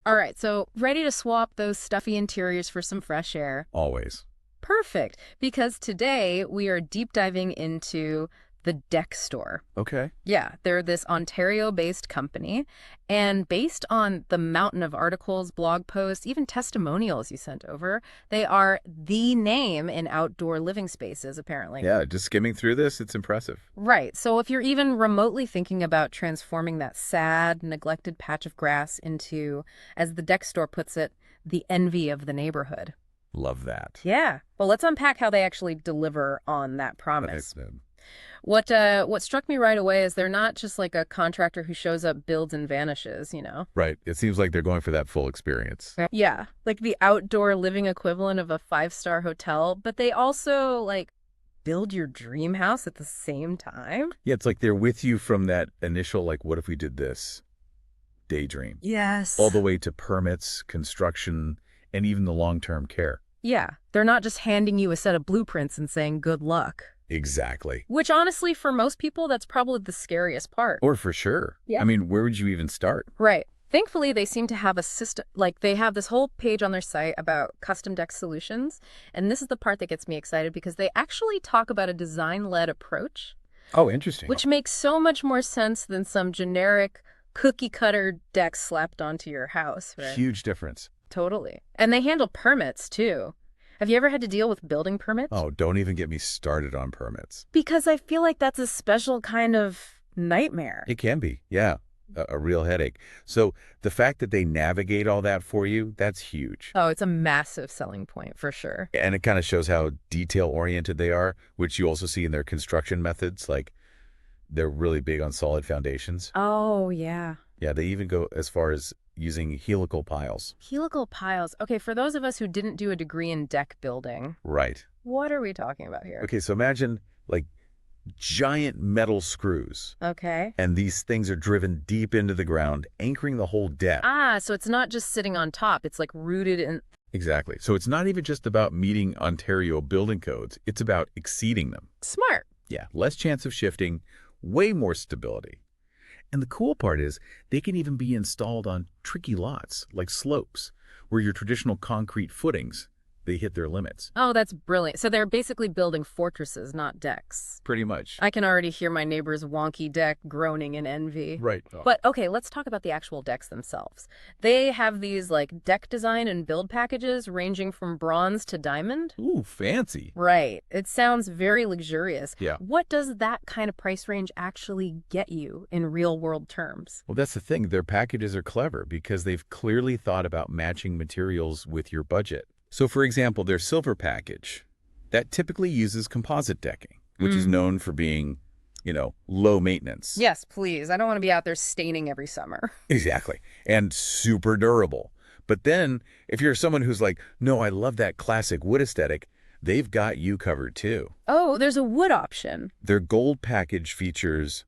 All right, so ready to swap those stuffy interiors for some fresh air? Always. Perfect, because today we are deep diving into the Deck Store. Okay. Yeah, they're this Ontario-based company, and based on the mountain of articles, blog posts, even testimonials you sent over, they are the name in outdoor living spaces, apparently. Yeah, just skimming through this, it's impressive. Right, so if you're even remotely thinking about transforming that sad, neglected patch of grass into, as the Deck Store puts it, the envy of the neighborhood. Love that. Yeah, well, let's unpack how they actually deliver on that promise. Uh, What struck me right away is they're not just like a contractor who shows up, builds, and vanishes, you know? Right. It seems like they're going for that full experience. Yeah, like the outdoor living equivalent of a five-star hotel, but they also like build your dream house at the same time. Yeah, it's like they're with you from that initial, like, what if we did this daydream, all Yes. the way to permits, construction, and even the long-term care. Yeah, they're not just handing you a set of blueprints and saying good luck. Exactly. Which honestly, for most people, that's probably the scariest part. Or for sure. Yeah. I mean, where would you even start? Right. Thankfully, they seem to have a system, like they have this whole page on their site about custom deck solutions. And this is the part that gets me excited because they actually talk about a design-led approach, Oh, interesting. which makes so much more sense than some generic cookie-cutter deck slapped onto your house, right? Huge difference. Totally. And they handle permits, too. Have you ever had to deal with building permits? Oh, don't even get me started on permits. Because I feel like that's a special kind of nightmare. It can be, yeah, a real headache. So the fact that they navigate all that for you, that's huge. Oh, it's a massive selling point for sure. And it kind of shows how detail-oriented they are, which you also see in their construction methods. Like, they're really big on solid foundations. Oh, yeah. Yeah, they even go as far as using helical piles. Helical piles. Okay, for those of us who didn't do a degree in deck building, Right. what are we talking about here? Okay, so imagine, like, giant metal screws. Okay. And these things are driven deep into the ground, anchoring the whole deck. Ah, so it's not just sitting on top. It's like rooted in... Exactly. So it's not even just about meeting Ontario building codes. It's about exceeding them. Smart. Yeah, less chance of shifting, way more stability. And the cool part is they can even be installed on tricky lots, like slopes, where your traditional concrete footings, they hit their limits. Oh, that's brilliant. So they're basically building fortresses, not decks. Pretty much. I can already hear my neighbor's wonky deck groaning in envy. Right. But okay, let's talk about the actual decks themselves. They have these like deck design and build packages ranging from bronze to diamond. Ooh, fancy. Right. It sounds very luxurious. Yeah. What does that kind of price range actually get you in real world terms? Well, that's the thing. Their packages are clever because they've clearly thought about matching materials with your budget. So, for example, their silver package, that typically uses composite decking, which is known for being, low maintenance. Yes, please. I don't want to be out there staining every summer. Exactly. And super durable. But then, if you're someone who's like, no, I love that classic wood aesthetic, they've got you covered too. Oh, there's a wood option. Their gold package features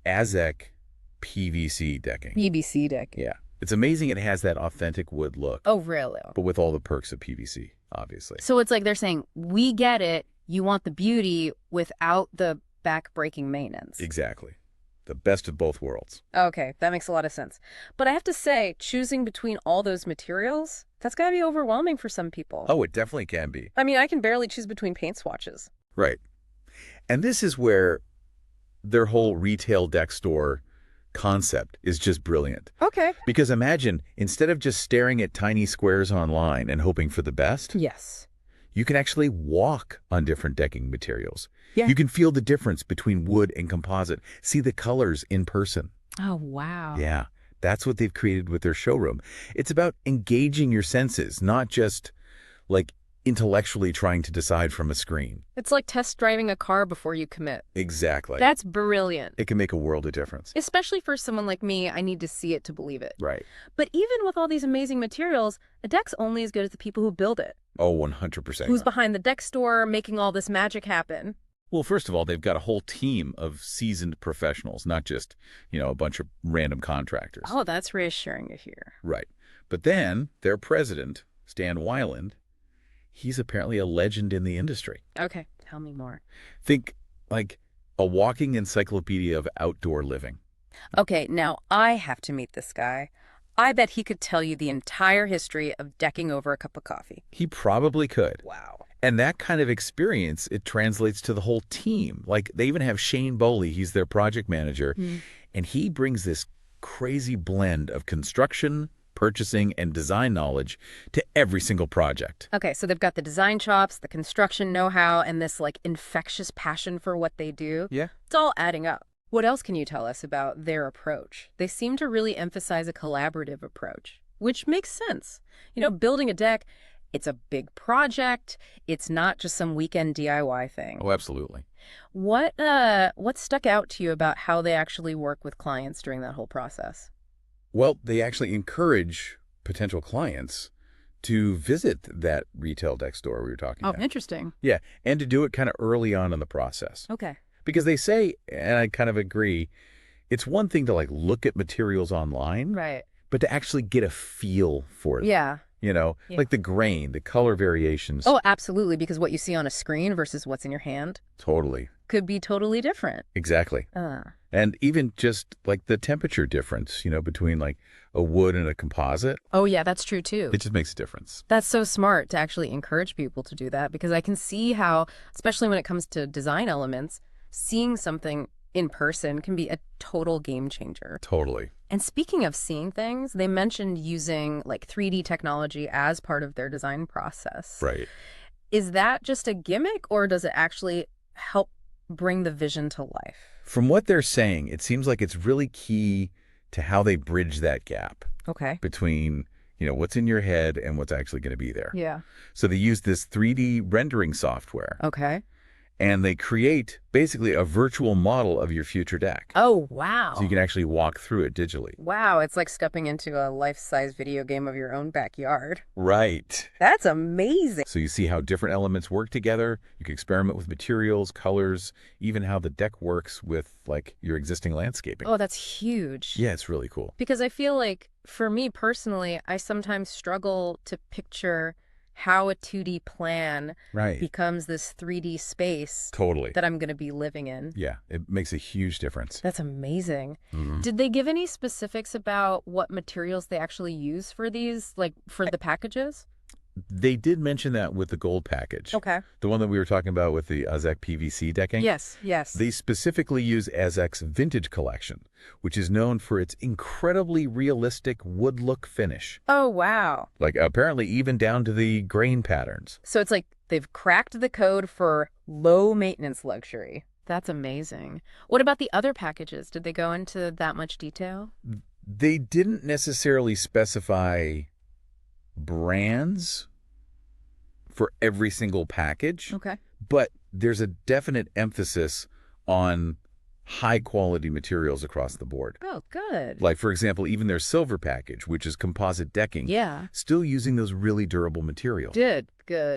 AZEK PVC decking. PVC deck. Yeah. It's amazing it has that authentic wood look, Oh, really? but with all the perks of PVC, obviously. So it's like they're saying, we get it. You want the beauty without the back-breaking maintenance. Exactly. The best of both worlds. Okay, that makes a lot of sense. But I have to say, choosing between all those materials, that's got to be overwhelming for some people. Oh, it definitely can be. I mean, I can barely choose between paint swatches. Right. And this is where their whole retail deck store concept is just brilliant. Okay. Because imagine, instead of just staring at tiny squares online and hoping for the best, Yes. you can actually walk on different decking materials. Yeah. You can feel the difference between wood and composite, see the colors in person. Oh, wow. Yeah, that's what they've created with their showroom. It's about engaging your senses, not just like intellectually trying to decide from a screen. It's like test driving a car before you commit. Exactly. That's brilliant. It can make a world of difference. Especially for someone like me, I need to see it to believe it. Right. But even with all these amazing materials, a deck's only as good as the people who build it. Oh, 100%. Who's behind the deck store making all this magic happen? Well, first of all, they've got a whole team of seasoned professionals, not just, a bunch of random contractors. Oh, that's reassuring to hear. Right. But then their president, Stan Weiland, he's apparently a legend in the industry. Okay, tell me more. Think like a walking encyclopedia of outdoor living. Okay, now I have to meet this guy. I bet he could tell you the entire history of decking over a cup of coffee. He probably could. Wow. And that kind of experience, it translates to the whole team. Like they even have Shane Boley, he's their project manager, and he brings this crazy blend of construction, purchasing, and design knowledge to every single project. Okay, so they've got the design chops, the construction know-how, and this like infectious passion for what they do. Yeah. It's all adding up. What else can you tell us about their approach? They seem to really emphasize a collaborative approach, which makes sense. You know, building a deck, it's a big project. It's not just some weekend DIY thing. Oh, absolutely. What stuck out to you about how they actually work with clients during that whole process? Well, they actually encourage potential clients to visit that retail deck store we were talking about. Interesting. Yeah, and to do it kind of early on in the process. Okay. Because they say, and I kind of agree, it's one thing to like look at materials online, Right. but to actually get a feel for it. Yeah. You know, Yeah. like the grain, the color variations. Oh, absolutely, because what you see on a screen versus what's in your hand Totally. could be totally different. Exactly. And even just like the temperature difference, you know, between like a wood and a composite, Oh, yeah, that's true too. it just makes a difference. That's so smart to actually encourage people to do that, because I can see how, especially when it comes to design elements, seeing something in person can be a total game changer. Totally. And speaking of seeing things, they mentioned using like 3D technology as part of their design process. Right. Is that just a gimmick, or does it actually help bring the vision to life? From what they're saying, it seems like it's really key to how they bridge that gap Okay. between, you know, what's in your head and what's actually going to be there. Yeah. So they use this 3D rendering software, Okay. and they create basically a virtual model of your future deck. Oh, wow. So you can actually walk through it digitally. Wow, it's like stepping into a life-size video game of your own backyard. Right. That's amazing. So you see how different elements work together. You can experiment with materials, colors, even how the deck works with like your existing landscaping. Oh, that's huge. Yeah, it's really cool. Because I feel like, for me personally, I sometimes struggle to picture how a 2D plan Right. becomes this 3D space Totally. that I'm going to be living in. Yeah, it makes a huge difference. That's amazing. Mhm. Did they give any specifics about what materials they actually use for these, like for the packages? They did mention that with the gold package. Okay. The one that we were talking about with the Azek PVC decking. Yes, yes. They specifically use Azek's Vintage Collection, which is known for its incredibly realistic wood look finish. Oh, wow. Like apparently even down to the grain patterns. So it's like they've cracked the code for low maintenance luxury. That's amazing. What about the other packages? Did they go into that much detail? They didn't necessarily specify brands for every single package, Okay. but there's a definite emphasis on high quality materials across the board. Oh, good. Like, for example, even their silver package, which is composite decking, Yeah. still using those really durable materials. Good.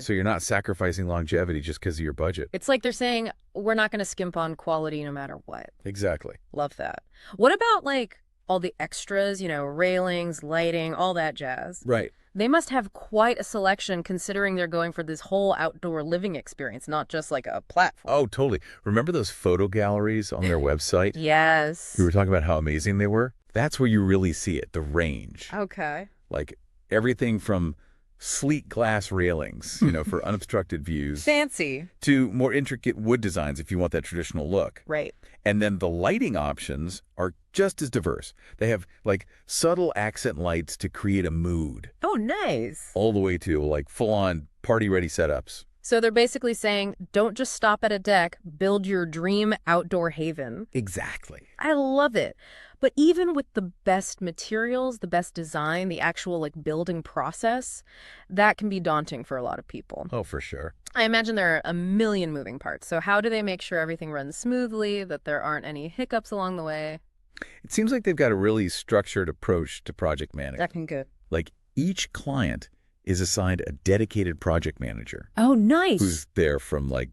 So you're not sacrificing longevity just because of your budget. It's like they're saying, we're not going to skimp on quality no matter what. Exactly. Love that. What about like all the extras, you know, railings, lighting, all that jazz? Right. They must have quite a selection, considering they're going for this whole outdoor living experience, not just like a platform. Oh, totally. Remember those photo galleries on their website? Yes. We were talking about how amazing they were. That's where you really see it, the range. Okay. Like everything from sleek glass railings, you know, for unobstructed views, Fancy. to more intricate wood designs if you want that traditional look. Right. And then the lighting options are just as diverse. They have like subtle accent lights to create a mood, Oh, nice. all the way to like full-on party-ready setups. So they're basically saying, don't just stop at a deck, build your dream outdoor haven. Exactly. I love it. But even with the best materials, the best design, the actual like building process, that can be daunting for a lot of people. Oh, for sure. I imagine there are a million moving parts. So how do they make sure everything runs smoothly, that there aren't any hiccups along the way? It seems like they've got a really structured approach to project management. That can good. Like each client is assigned a dedicated project manager Oh, nice. who's there from like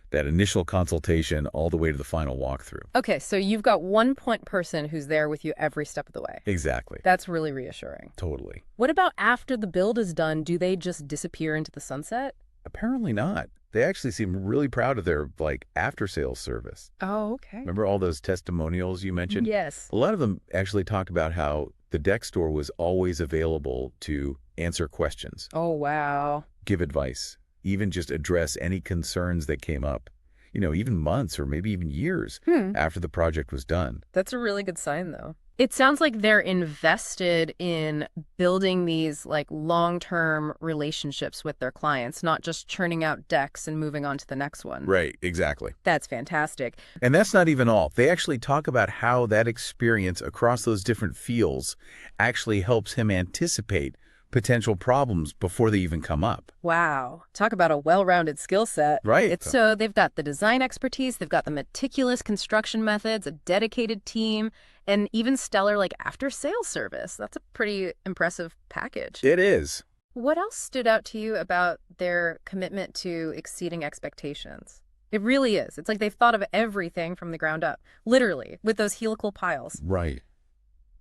that initial consultation all the way to the final walkthrough. Okay, so you've got one point person who's there with you every step of the way. Exactly. That's really reassuring. Totally. What about after the build is done? Do they just disappear into the sunset? Apparently not. They actually seem really proud of their like after sales service. Oh, okay. Remember all those testimonials you mentioned? Yes. A lot of them actually talk about how the deck store was always available to answer questions, Oh, wow. give advice, even just address any concerns that came up, even months or maybe even years after the project was done. That's a really good sign, though. It sounds like they're invested in building these like long-term relationships with their clients, not just churning out decks and moving on to the next one. Right, exactly. That's fantastic. And that's not even all. They actually talk about how that experience across those different fields actually helps him anticipate potential problems before they even come up. Wow. Talk about a well-rounded skill set. Right. So they've got the design expertise, they've got the meticulous construction methods, a dedicated team, and even stellar like after-sales service. That's a pretty impressive package. It is. What else stood out to you about their commitment to exceeding expectations? It really is. It's like they've thought of everything from the ground up, literally, with those helical piles. Right.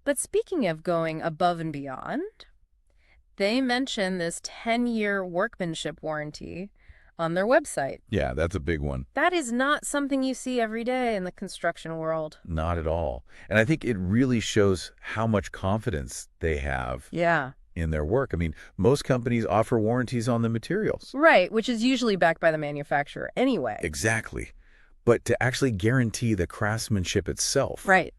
But speaking of going above and beyond, they mention this 10-year workmanship warranty on their website. Yeah, that's a big one. That is not something you see every day in the construction world. Not at all. And I think it really shows how much confidence they have Yeah. in their work. I mean, most companies offer warranties on the materials. Right, which is usually backed by the manufacturer anyway. Exactly. But to actually guarantee the craftsmanship itself Right.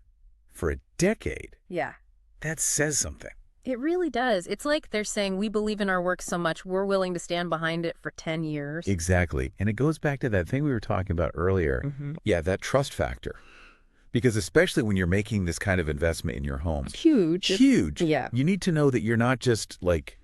for a decade, Yeah. that says something. It really does. It's like they're saying, we believe in our work so much, we're willing to stand behind it for 10 years. Exactly. And it goes back to that thing we were talking about earlier. Yeah, that trust factor. Because especially when you're making this kind of investment in your home, It's huge. huge. Yeah. You need to know that you're not just like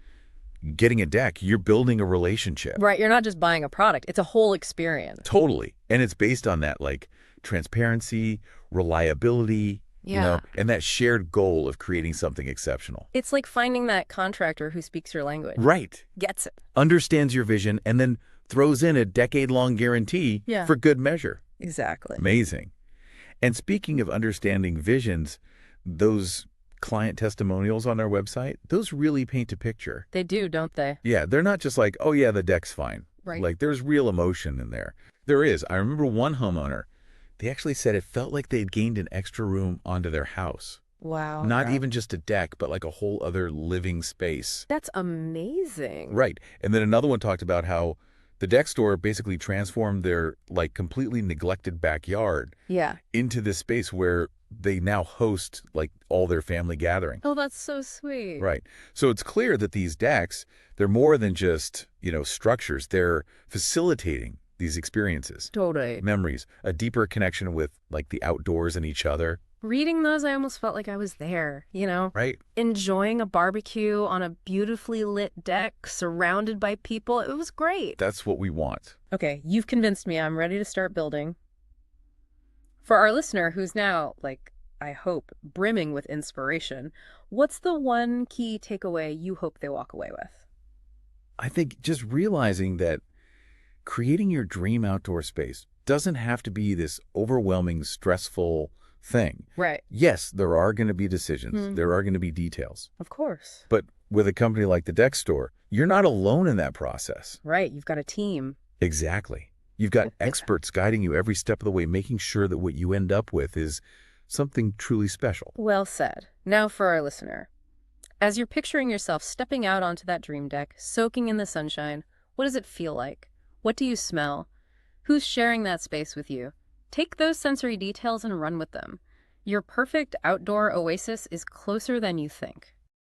getting a deck, you're building a relationship. Right, you're not just buying a product, it's a whole experience. Totally. And it's based on that like transparency, reliability, Yeah. and that shared goal of creating something exceptional. It's like finding that contractor who speaks your language. Right. Gets it. Understands your vision and then throws in a decade-long guarantee Yeah. for good measure. Exactly. Amazing. And speaking of understanding visions, those client testimonials on our website, those really paint a picture. They do, don't they? Yeah, they're not just like, oh yeah, the deck's fine. Right. Like there's real emotion in there. There is. I remember one homeowner, they actually said it felt like they'd gained an extra room onto their house. Wow. Not even just a deck, but like a whole other living space. That's amazing. Right. And then another one talked about how the deck store basically transformed their like completely neglected backyard Yeah. into this space where they now host like all their family gathering. Oh, that's so sweet. Right. So it's clear that these decks, they're more than just, structures. They're facilitating these experiences, Totally. memories, a deeper connection with like the outdoors and each other. Reading those, I almost felt like I was there, Right. enjoying a barbecue on a beautifully lit deck surrounded by people. It was great. That's what we want. Okay, you've convinced me. I'm ready to start building. For our listener who's now, I hope, brimming with inspiration, what's the one key takeaway you hope they walk away with? I think just realizing that creating your dream outdoor space doesn't have to be this overwhelming, stressful thing. Right. Yes, there are going to be decisions. There are going to be details. Of course. But with a company like the Deck Store, you're not alone in that process. Right. You've got a team. Exactly. You've got experts guiding you every step of the way, making sure that what you end up with is something truly special. Well said. Now for our listener. As you're picturing yourself stepping out onto that dream deck, soaking in the sunshine, what does it feel like? What do you smell? Who's sharing that space with you? Take those sensory details and run with them. Your perfect outdoor oasis is closer than you think.